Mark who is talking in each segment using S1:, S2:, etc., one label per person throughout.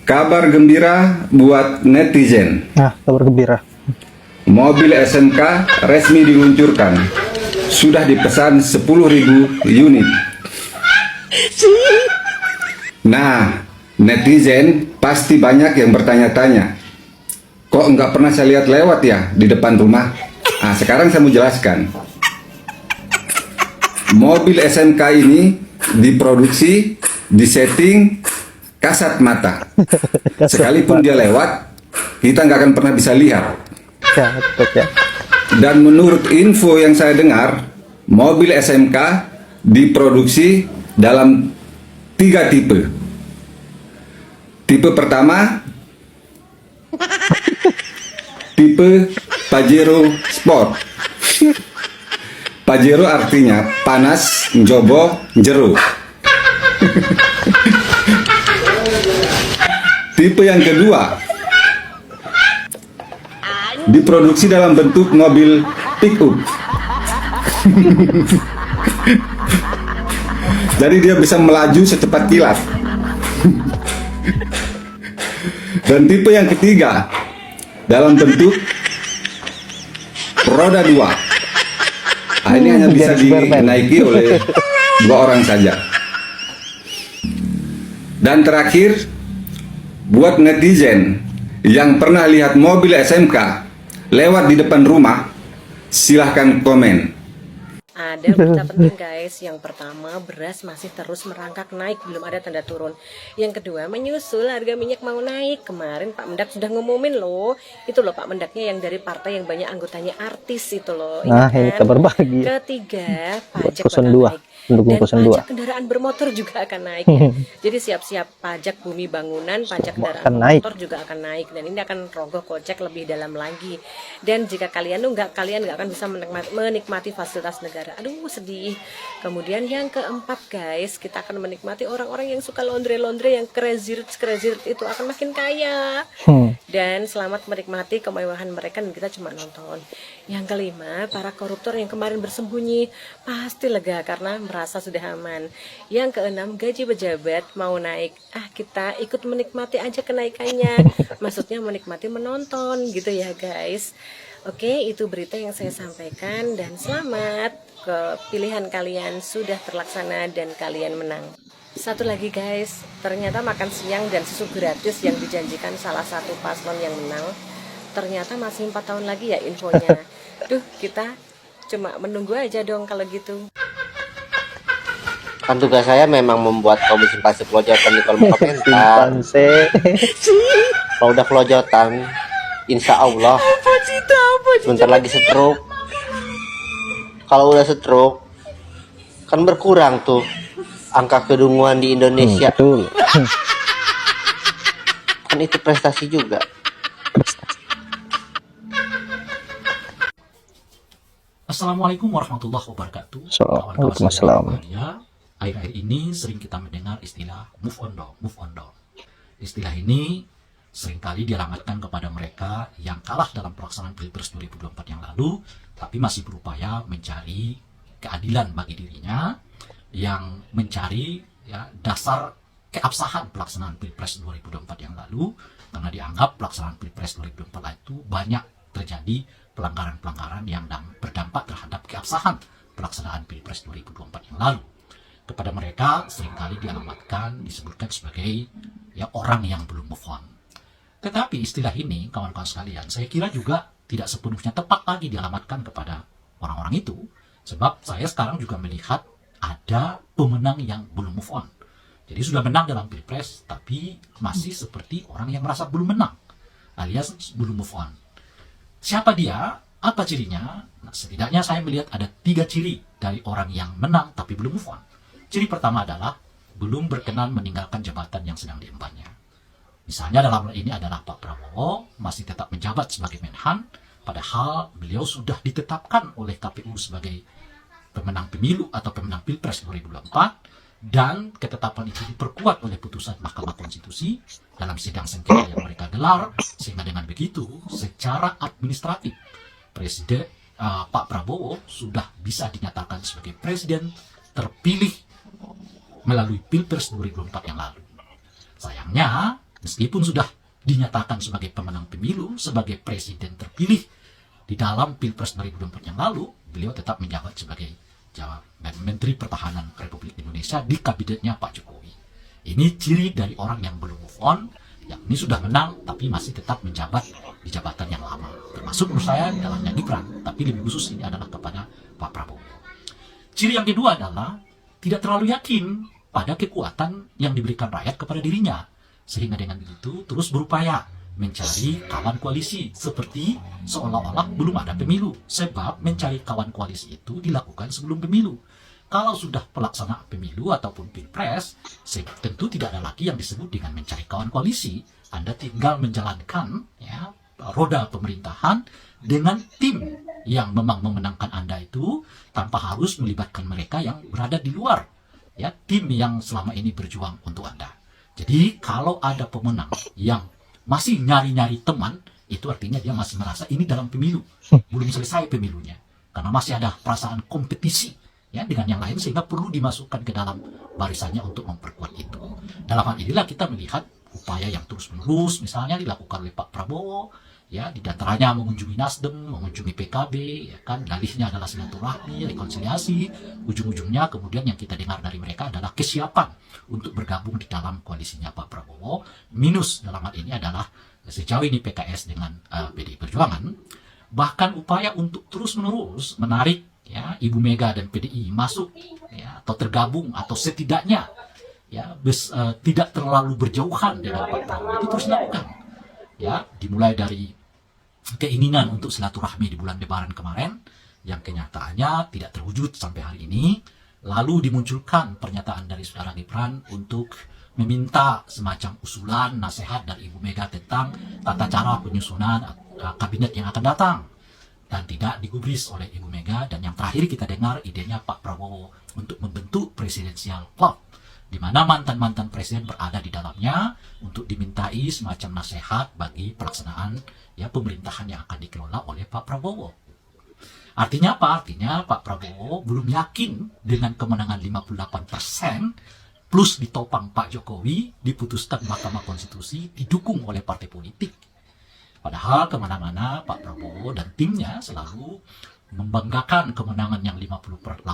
S1: Kabar gembira buat netizen.
S2: Nah, kabar gembira.
S1: Mobil SMK resmi diluncurkan. Sudah dipesan 10.000 unit. Nah, netizen pasti banyak yang bertanya-tanya, kok nggak pernah saya lihat lewat ya di depan rumah? Nah, sekarang saya mau jelaskan. Mobil SMK ini diproduksi, disetting kasat mata. Sekalipun dia lewat, kita nggak akan pernah bisa lihat.
S2: Ya, betul ya.
S1: Dan menurut info yang saya dengar, mobil SMK diproduksi dalam 3 tipe. Tipe pertama, tipe Pajero Sport. Pajero artinya panas, njobo, jero. Tipe yang kedua diproduksi dalam bentuk mobil pick-up. Jadi dia bisa melaju secepat kilat. Dan tipe yang ketiga dalam bentuk roda 2. Nah, ini hanya bisa dinaiki oleh 2 orang saja. Dan terakhir, buat netizen yang pernah lihat mobil SMK lewat di depan rumah, silahkan komen.
S3: Ada berita penting guys. Yang pertama, beras masih terus merangkak naik, belum ada tanda turun. Yang kedua, menyusul harga minyak mau naik. Kemarin Pak Mendak sudah ngumumin loh. Itu loh Pak Mendaknya yang dari partai yang banyak anggotanya artis itu loh.
S2: Nah,
S3: Ingat
S2: ini
S3: kan?
S2: kabar bahagia.
S3: Ketiga, pajak
S2: Buat 02,
S3: bakal naik.
S2: pendukung
S3: Dan
S2: 02.
S3: pajak kendaraan bermotor juga akan naik ya. Jadi siap-siap, pajak bumi bangunan, pajak
S2: Semua
S3: kendaraan
S2: akan naik.
S3: bermotor juga akan naik. Dan ini akan rogoh kocek lebih dalam lagi. Dan jika kalian tuh kalian nggak akan bisa menikmati fasilitas negara. Aduh sedih. Kemudian yang keempat guys, kita akan menikmati orang-orang yang suka laundry yang crazy rich itu akan makin kaya. Dan selamat menikmati kemewahan mereka dan kita cuma nonton. Yang kelima, para koruptor yang kemarin bersembunyi pasti lega karena merasa sudah aman. Yang keenam, gaji pejabat mau naik. Kita ikut menikmati aja kenaikannya. Maksudnya menikmati menonton gitu ya guys. Oke, itu berita yang saya sampaikan dan selamat. Pilihan kalian sudah terlaksana dan kalian menang. Satu lagi guys, ternyata makan siang dan susu gratis yang dijanjikan salah satu paslon yang menang, ternyata masih 4 tahun lagi ya infonya. Duh, kita cuma menunggu aja dong kalau gitu.
S4: Kan tugas saya memang membuat komisi simpati pelojotan di kolom komentar. Kalau udah pelojotan, insya Allah sebentar lagi stroke. Kalau udah stroke, kan berkurang tuh angka kedunguan di Indonesia.
S2: Betul.
S4: Kan itu prestasi juga.
S5: Assalamualaikum warahmatullahi wabarakatuh.
S2: Waalaikumsalam.
S5: Akhir-akhir ini sering kita mendengar istilah move on down. Istilah ini seringkali dialamatkan kepada mereka yang kalah dalam pelaksanaan Pilpres 2024 yang lalu, tapi masih berupaya mencari keadilan bagi dirinya, yang mencari dasar keabsahan pelaksanaan Pilpres 2024 yang lalu, karena dianggap pelaksanaan Pilpres 2024 itu banyak terjadi pelanggaran-pelanggaran yang berdampak terhadap keabsahan pelaksanaan Pilpres 2024 yang lalu. Kepada mereka seringkali disebutkan sebagai orang yang belum move on. Tetapi istilah ini, kawan-kawan sekalian, saya kira juga tidak sepenuhnya tepat lagi dialamatkan kepada orang-orang itu. Sebab saya sekarang juga melihat ada pemenang yang belum move on. Jadi sudah menang dalam Pilpres, tapi masih seperti orang yang merasa belum menang, alias belum move on. Siapa dia? Apa cirinya? Nah, setidaknya saya melihat ada 3 ciri dari orang yang menang tapi belum move on. Ciri pertama adalah belum berkenan meninggalkan jabatan yang sedang diembannya. Misalnya dalam hal ini adalah Pak Prabowo masih tetap menjabat sebagai Menhan, padahal beliau sudah ditetapkan oleh KPU sebagai pemenang pemilu atau pemenang Pilpres 2024, dan ketetapan itu diperkuat oleh putusan Mahkamah Konstitusi dalam sidang sengketa yang mereka gelar, sehingga dengan begitu secara administratif Pak Prabowo sudah bisa dinyatakan sebagai presiden terpilih melalui Pilpres 2024 yang lalu. Sayangnya Meskipun sudah dinyatakan sebagai pemenang pemilu, sebagai presiden terpilih di dalam Pilpres 2024 yang lalu, beliau tetap menjabat sebagai Menteri Pertahanan Republik Indonesia di kabinetnya Pak Jokowi. Ini ciri dari orang yang belum move on, yang ini sudah menang tapi masih tetap menjabat di jabatan yang lama. Termasuk menurut saya dalamnya Gibran, tapi lebih khusus ini adalah kepada Pak Prabowo. Ciri yang kedua adalah tidak terlalu yakin pada kekuatan yang diberikan rakyat kepada dirinya, sehingga dengan itu terus berupaya mencari kawan koalisi, seperti seolah-olah belum ada pemilu, sebab mencari kawan koalisi itu dilakukan sebelum pemilu. Kalau sudah pelaksanaan pemilu ataupun pilpres, tentu tidak ada lagi yang disebut dengan mencari kawan koalisi. Anda tinggal menjalankan ya roda pemerintahan dengan tim yang memang memenangkan Anda itu, tanpa harus melibatkan mereka yang berada di luar, ya, tim yang selama ini berjuang untuk Anda. Jadi kalau ada pemenang yang masih nyari-nyari teman, itu artinya dia masih merasa ini dalam pemilu, belum selesai pemilunya, karena masih ada perasaan kompetisi ya dengan yang lain, sehingga perlu dimasukkan ke dalam barisannya untuk memperkuat itu. Dalam hal inilah kita melihat upaya yang terus-menerus misalnya dilakukan oleh Pak Prabowo, ya, di antaranya mengunjungi Nasdem, mengunjungi PKB, ya kan, dalihnya adalah silaturahmi, rekonsiliasi, ujung-ujungnya kemudian yang kita dengar dari mereka adalah kesiapan untuk bergabung di dalam koalisinya Pak Prabowo. Minus dalam hal ini adalah sejauh ini PKS dengan PDI Perjuangan, bahkan upaya untuk terus-menerus menarik ya Ibu Mega dan PDI masuk ya atau tergabung atau setidaknya ya tidak terlalu berjauhan dengan Pak Prabowo itu terus dilakukan. Ya, dimulai dari keinginan untuk silaturahmi di bulan Lebaran kemarin, yang kenyataannya tidak terwujud sampai hari ini. Lalu dimunculkan pernyataan dari saudara Gibran untuk meminta semacam usulan, nasihat dari Ibu Mega tentang tata cara penyusunan kabinet yang akan datang. Dan tidak digubris oleh Ibu Mega. Dan yang terakhir kita dengar idenya Pak Prabowo untuk membentuk Presidential Club, di mana mantan-mantan presiden berada di dalamnya untuk dimintai semacam nasihat bagi pelaksanaan ya pemerintahan yang akan dikelola oleh Pak Prabowo. Artinya apa? Artinya Pak Prabowo belum yakin dengan kemenangan 58% plus ditopang Pak Jokowi diputuskan Mahkamah Konstitusi didukung oleh partai politik. Padahal kemana-mana Pak Prabowo dan timnya selalu membanggakan kemenangan yang 58%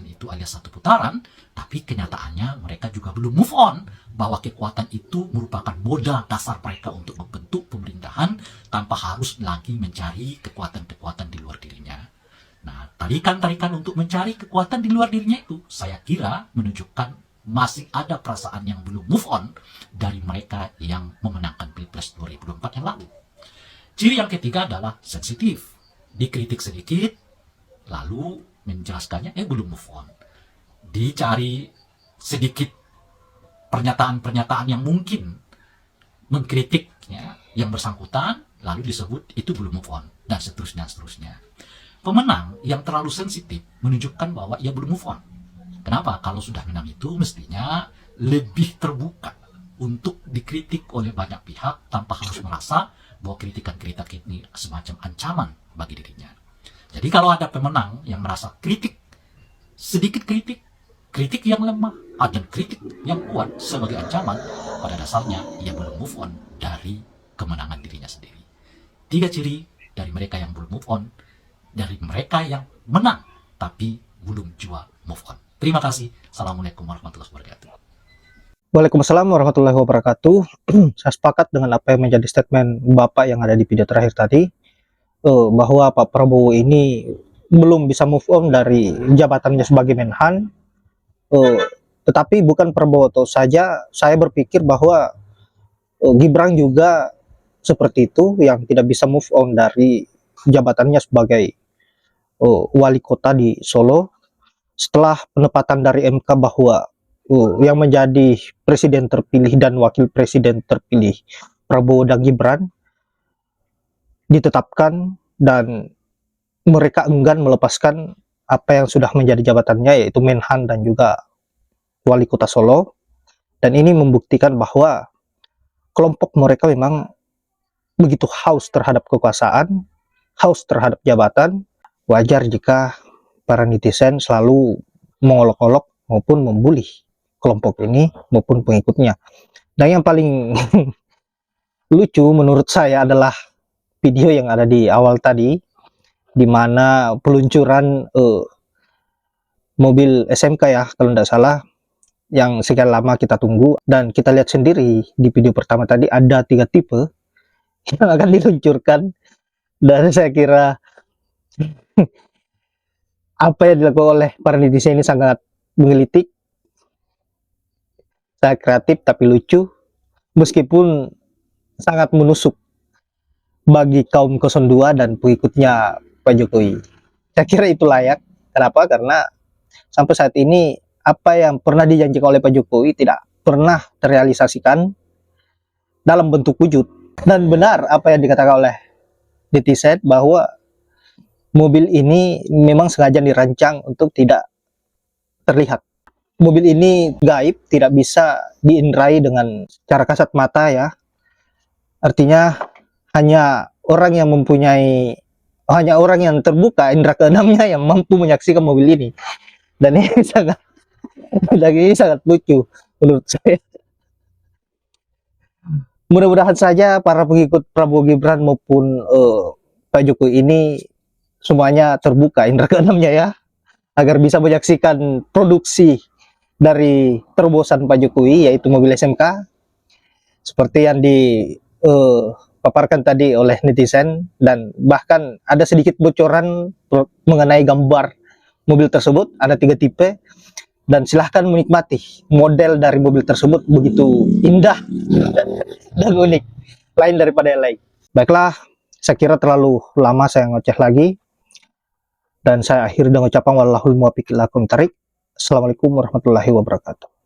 S5: itu alias satu putaran, tapi kenyataannya mereka juga belum move on bahwa kekuatan itu merupakan modal dasar mereka untuk membentuk pemerintahan tanpa harus lagi mencari kekuatan-kekuatan di luar dirinya. Nah, tarikan-tarikan untuk mencari kekuatan di luar dirinya itu saya kira menunjukkan masih ada perasaan yang belum move on dari mereka yang memenangkan Pilpres 2024 yang lalu. Ciri yang ketiga adalah sensitif. Dikritik sedikit, lalu menjelaskannya, belum move on. Dicari sedikit pernyataan-pernyataan yang mungkin mengkritik ya, yang bersangkutan, lalu disebut itu belum move on, dan seterusnya. Pemenang yang terlalu sensitif menunjukkan bahwa ia belum move on. Kenapa? Kalau sudah menang itu mestinya lebih terbuka untuk dikritik oleh banyak pihak tanpa harus merasa bahwa kritikan-kritik ini semacam ancaman bagi dirinya. Jadi kalau ada pemenang yang merasa sedikit kritik yang lemah, dan kritik yang kuat sebagai ancaman, pada dasarnya ia belum move on dari kemenangan dirinya sendiri. 3 ciri dari mereka yang belum move on, dari mereka yang menang tapi belum jua move on. Terima kasih. Assalamualaikum warahmatullahi wabarakatuh.
S2: Waalaikumsalam warahmatullahi wabarakatuh. Saya sepakat dengan apa yang menjadi statement Bapak yang ada di video terakhir tadi, bahwa Pak Prabowo ini belum bisa move on dari jabatannya sebagai Menhan. Tetapi bukan Prabowo saja, saya berpikir bahwa Gibran juga seperti itu, yang tidak bisa move on dari jabatannya sebagai wali kota di Solo setelah penempatan dari MK bahwa yang menjadi presiden terpilih dan wakil presiden terpilih Prabowo dan Gibran ditetapkan, dan mereka enggan melepaskan apa yang sudah menjadi jabatannya, yaitu Menhan dan juga wali kota Solo. Dan ini membuktikan bahwa kelompok mereka memang begitu haus terhadap kekuasaan, haus terhadap jabatan. Wajar jika para netizen selalu mengolok-olok maupun membuli kelompok ini maupun pengikutnya. Dan yang paling lucu menurut saya adalah video yang ada di awal tadi, di mana peluncuran mobil SMK ya kalau tidak salah, yang sekian lama kita tunggu. Dan kita lihat sendiri di video pertama tadi ada 3 tipe yang akan diluncurkan. Dan saya kira apa yang dilakukan oleh para netizen ini sangat menggelitik, sangat kreatif tapi lucu, meskipun sangat menusuk bagi kaum 02 dan pengikutnya Pak Jokowi. Saya kira itu layak. Kenapa? Karena sampai saat ini apa yang pernah dijanjikan oleh Pak Jokowi tidak pernah terrealisasikan dalam bentuk wujud. Dan benar apa yang dikatakan oleh netizen bahwa mobil ini memang sengaja dirancang untuk tidak terlihat. Mobil ini gaib, tidak bisa diindrai dengan cara kasat mata ya. Artinya hanya orang yang terbuka indera keenamnya yang mampu menyaksikan mobil ini. Dan ini sangat lucu menurut saya. Mudah-mudahan saja para pengikut Prabowo Gibran maupun Pak Jokowi ini semuanya terbuka indera keenamnya ya, agar bisa menyaksikan produksi dari terobosan Pak Jokowi, yaitu mobil SMK seperti yang dipaparkan tadi oleh netizen. Dan bahkan ada sedikit bocoran mengenai gambar mobil tersebut, ada 3 tipe, dan silahkan menikmati model dari mobil tersebut, begitu indah dan unik, lain daripada yang lain. Baiklah, saya kira terlalu lama saya ngoceh lagi, dan saya akhiri dengan ucapan wallahul muwaffiq ila aqwamit thoriq. Assalamualaikum warahmatullahi wabarakatuh.